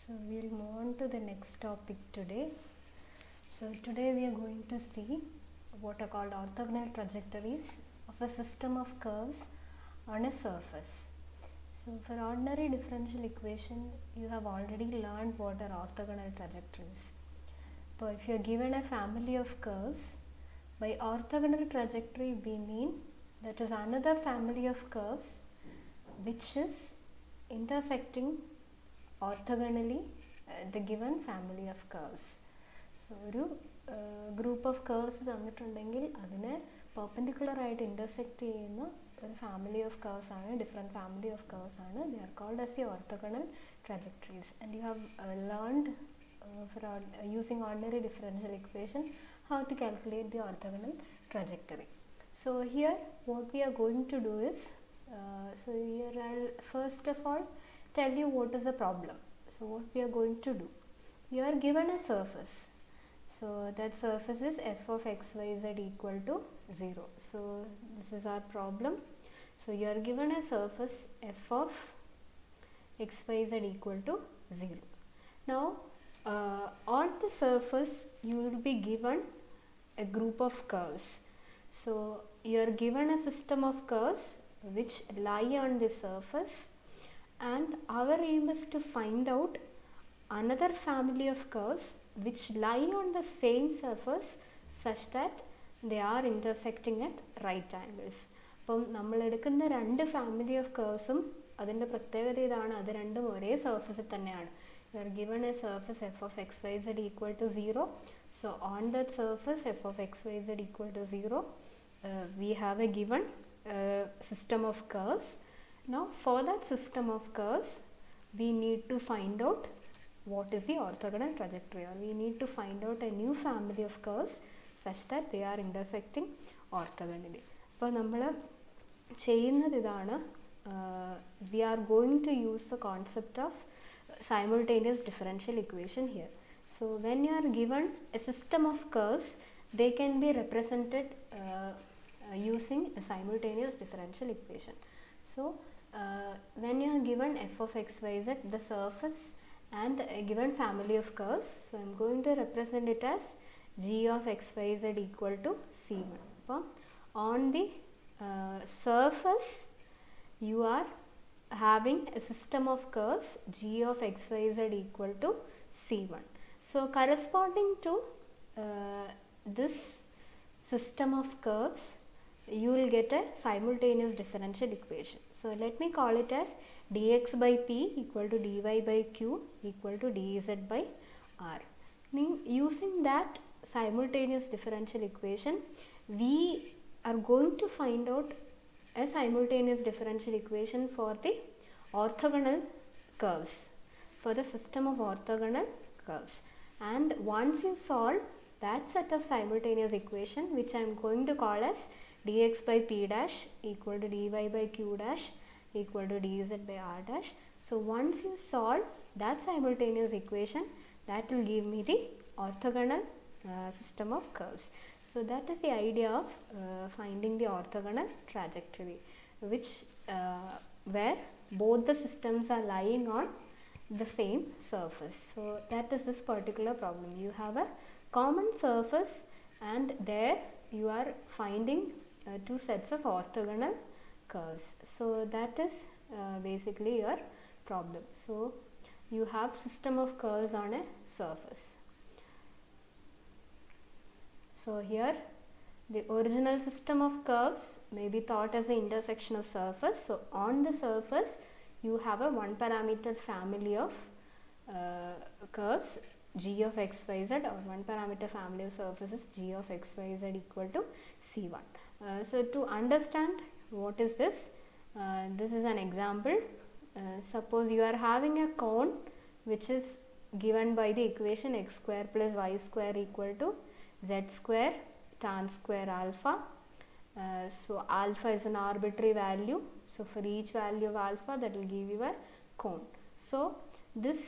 So we'll move on to the next topic today. So today we are going to see what are called orthogonal trajectories of a system of curves on a surface. So for ordinary differential equation, you have already learned what are orthogonal trajectories. So if you are given a family of curves, by orthogonal trajectory we mean that is another family of curves which is intersecting orthogonally the given family of curves. So ഒരു group of curves തന്നിട്ടുണ്ടെങ്കിൽ അതിനെ perpendicular ആയിട്ട് intersect ചെയ്യുന്ന ഒരു family of curves ആണ്, different family of curves ആണ്. They are called as the orthogonal trajectories. And you have learned for using ordinary differential equation how to calculate the orthogonal trajectory. So here what we are going to do is, so here I'll first of all tell you what is the problem. So what we are going to do, you are given a surface, so that surface is f of xyz equal to 0. So this is our problem. So you are given a surface f of xyz equal to 0. Now on the surface you will be given a group of curves. So you are given a system of curves which lie on the surface, and our aim is to find out another family of curves which lie on the same surface such that they are intersecting at right angles. അപ്പം നമ്മൾ എടുക്കുന്ന രണ്ട് family of കർവ്സും അതിൻ്റെ പ്രത്യേകത ഇതാണ്, അത് രണ്ടും ഒരേ സർഫസിൽ തന്നെയാണ്. You are given a surface f of xyz equal to 0. So on that surface f of xyz equal to 0, we have a given system of curves. Now for that system of curves we need to find out what is the orthogonal trajectory, or we need to find out a new family of curves such that they are intersecting orthogonally. അപ്പോൾ നമ്മൾ ചെയ്യുന്നത് ഇതാണ്, we are going to use the concept of simultaneous differential equation here. So when you are given a system of curves, they can be represented using a simultaneous differential equation. So when you are given f of xyz, the surface and a given family of curves, so I am going to represent it as g of xyz equal to c1. So on the surface you are having a system of curves g of xyz equal to c1. So corresponding to this system of curves you will get a simultaneous differential equation. So let me call it as dx by p equal to dy by q equal to dz by r. Using that simultaneous differential equation, we are going to find out a simultaneous differential equation for the orthogonal curves, for the system of orthogonal curves. And once you solve that set of simultaneous equation, which I am going to call as dx by p dash equal to dy by q dash equal to dz by r dash. So once you solve that simultaneous equation, that will give me the orthogonal system of curves. So that is the idea of finding the orthogonal trajectory, which where both the systems are lying on the same surface. So that is this particular problem. You have a common surface and there you are finding two sets of orthogonal curves. So that is basically your problem. So you have system of curves on a surface. So here the original system of curves may be thought as the intersection of surface. So on the surface you have a one parameter family of curves g of xyz, or one parameter family of surfaces g of xyz equal to c1. So to understand what is this, this is an example. Suppose you are having a cone which is given by the equation x square plus y square equal to z square tan square alpha. So alpha is an arbitrary value, so for each value of alpha that will give you a cone. So this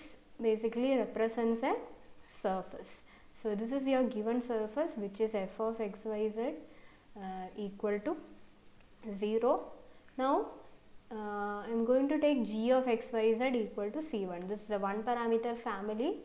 basically represents a surface. So this is your given surface, which is f of xyz equal to 0. Now I'm going to take g of xyz equal to c1. This is a one parameter family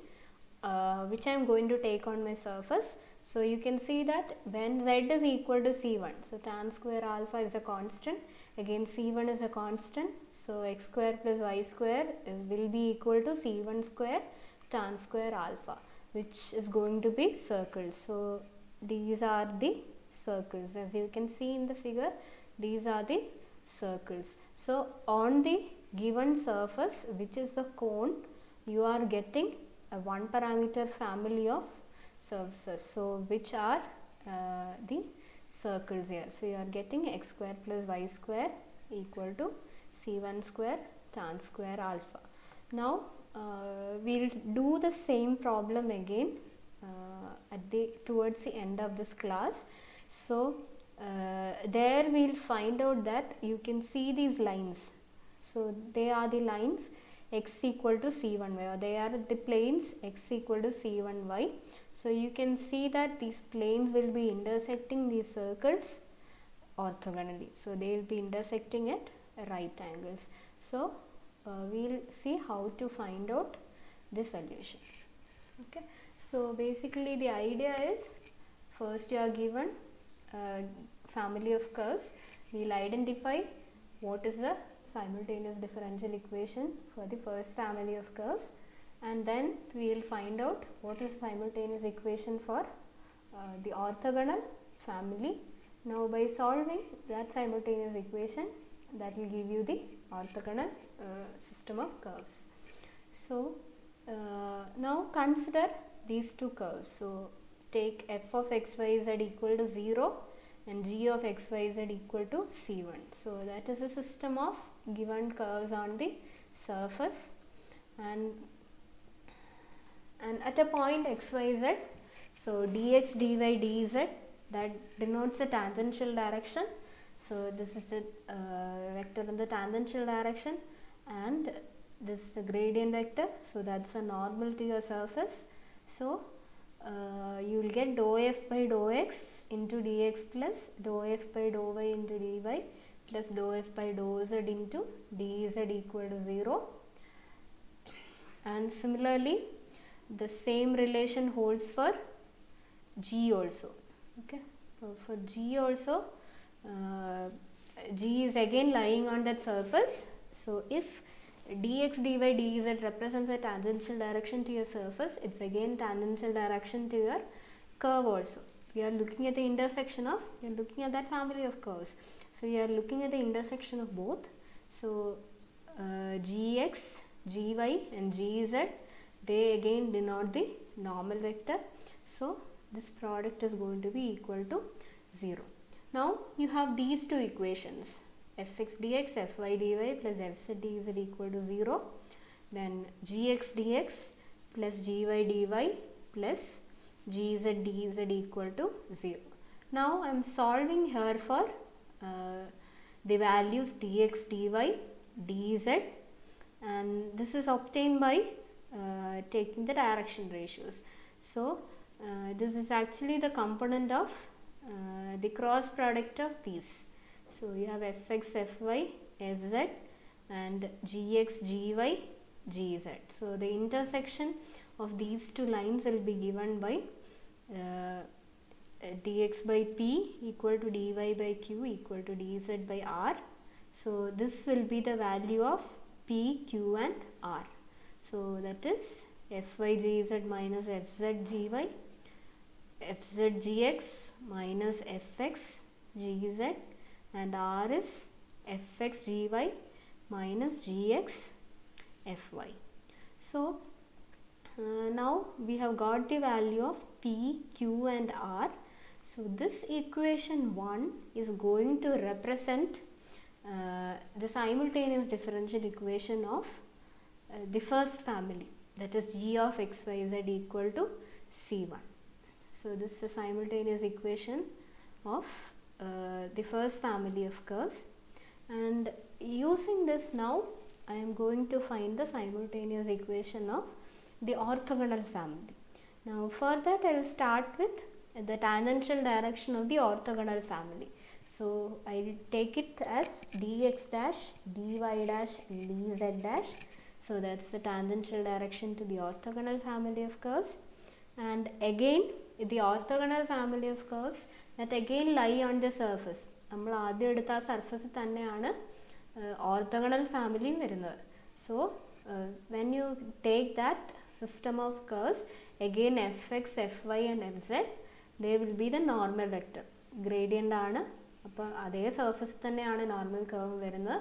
which I'm going to take on my surface. So you can see that when z is equal to c1, so tan square alpha is a constant, again c1 is a constant, so x square plus y square will be equal to c1 square tan square alpha, which is going to be circles. So these are the circles, as you can see in the figure, these are the circles. So on the given surface, which is the cone, you are getting a one parameter family of surfaces, so which are the circles here. So you are getting x square plus y square equal to c1 square tan square alpha. Now we'll do the same problem again towards the end of this class. So there we'll find out that you can see these lines. So they are the lines x equal to c1y, or they are the planes x equal to c1y. So you can see that these planes will be intersecting these circles orthogonally. So they will be intersecting at right angles. So we'll see how to find out the solution. Okay. So basically the idea is, first you are given family of curves, we will identify what is the simultaneous differential equation for the first family of curves, and then we will find out what is the simultaneous equation for the orthogonal family. Now by solving that simultaneous equation, that will give you the orthogonal system of curves. So now consider these two curves. So take f of xyz equal to 0 and g of xyz equal to c1. So that is a system of given curves on the surface, and at a point xyz, so dx dy dz, that denotes the tangential direction. So this is the vector in the tangential direction, and this is the gradient vector, so that's a normal to your surface. So you will get dou f by dou x into dx plus dou f by dou y into dy plus dou f by dou z into dz equal to 0. And similarly the same relation holds for g also. Okay, so for g also, g is again lying on that surface. So if dx dy dz represents a tangential direction to your surface, it's again tangential direction to your curve also. We are looking at the intersection of, we are looking at that family of curves, so we are looking at the intersection of both. So gx, gy and gz, they again denote the normal vector, so this product is going to be equal to 0. Now you have these two equations, fx dx, fy dy plus fz dz equal to 0, then gx dx plus gy dy plus gz dz equal to 0. Now I am solving here for the values dx dy dz, and this is obtained by taking the direction ratios. So this is actually the component of the cross product of these. So you have fx, fy, fz and gx, gy, gz. So the intersection of these two lines will be given by dx by p equal to dy by q equal to dz by r. So this will be the value of p, q and r. So that is fy gz minus fz gy, fz gx minus fx gz, and r is fx gy minus gx fy. So now we have got the value of p, q and r. So this equation 1 is going to represent the simultaneous differential equation of the first family, that is g of xyz equal to c1. So this is a simultaneous equation of the first family of curves, and using this now I am going to find the simultaneous equation of the orthogonal family. Now for that I will start with the tangential direction of the orthogonal family. So I will take it as dx dash, dy dash, dz dash. So that's the tangential direction to the orthogonal family of curves. And again, the orthogonal family of curves that again lie on the surface. നമ്മൾ ആദ്യം എടുത്ത ആ സർഫസിൽ തന്നെയാണ് orthogonal family വരുന്നത്. So when you take that system of curves, again fx, fy and fz, they will be the normal vector. Gradient ആണ്, അപ്പോൾ അതേ സർഫസിൽ തന്നെയാണ് നോർമൽ കർവ് വരുന്നത്.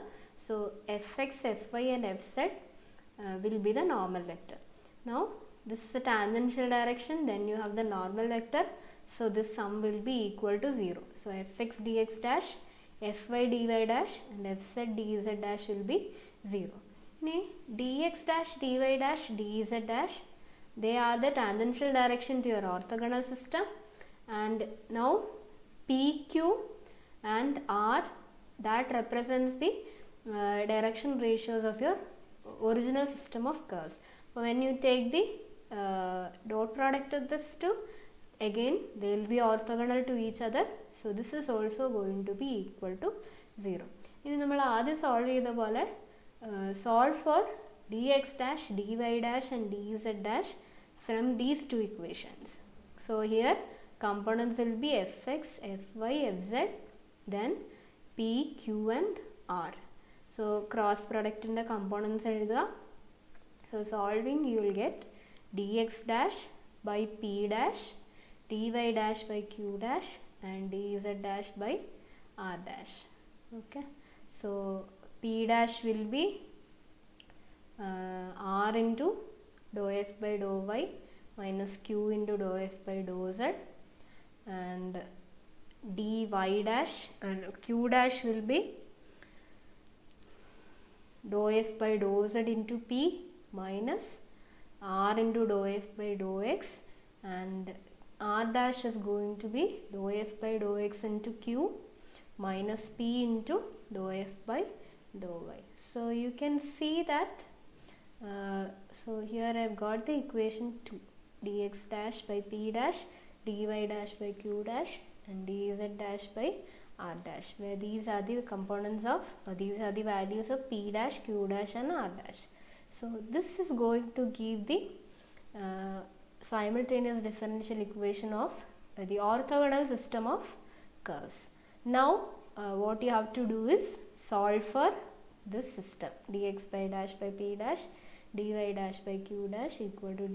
So fx, fy and fz will be the normal vector. Now this is the tangential direction, then you have the normal vector. So this sum will be equal to 0. So fx dx dash, fy dy dash and fz dz dash will be 0. Now dx dash, dy dash, dz dash, they are the tangential direction to your orthogonal system. And now pq and r, that represents the direction ratios of your original system of curves. So when you take the dot product of this two, again they will be orthogonal to each other. So this is also going to be equal to 0. ഇനി നമ്മൾ ആദ്യം solve ചെയ്ത പോലെ solve for dx dash, dy dash and dz dash from these two equations. So here components will be fx, fy, fz, then p, q and r. So cross product in the components എഴുതുക. So solving you will get dx dash by p dash, dy dash by q dash and dz dash by r dash. Okay, so p dash will be r into dou f by dou y minus q into dou f by dou z, and dy dash and q dash will be dou f by dou z into p minus r into dou f by dou x, and r dash is going to be dou f by dou x into q minus p into dou f by dou y. So you can see that so here I have got the equation 2, dx dash by p dash, dy dash by q dash and dz dash by r dash, where these are the components of, these are the values of p dash, q dash and r dash. So this is going to give the simultaneous differential equation of the orthogonal system of curves. Now what you have to do is solve for this system, dx by dash by p dash, dy dash by q dash equal to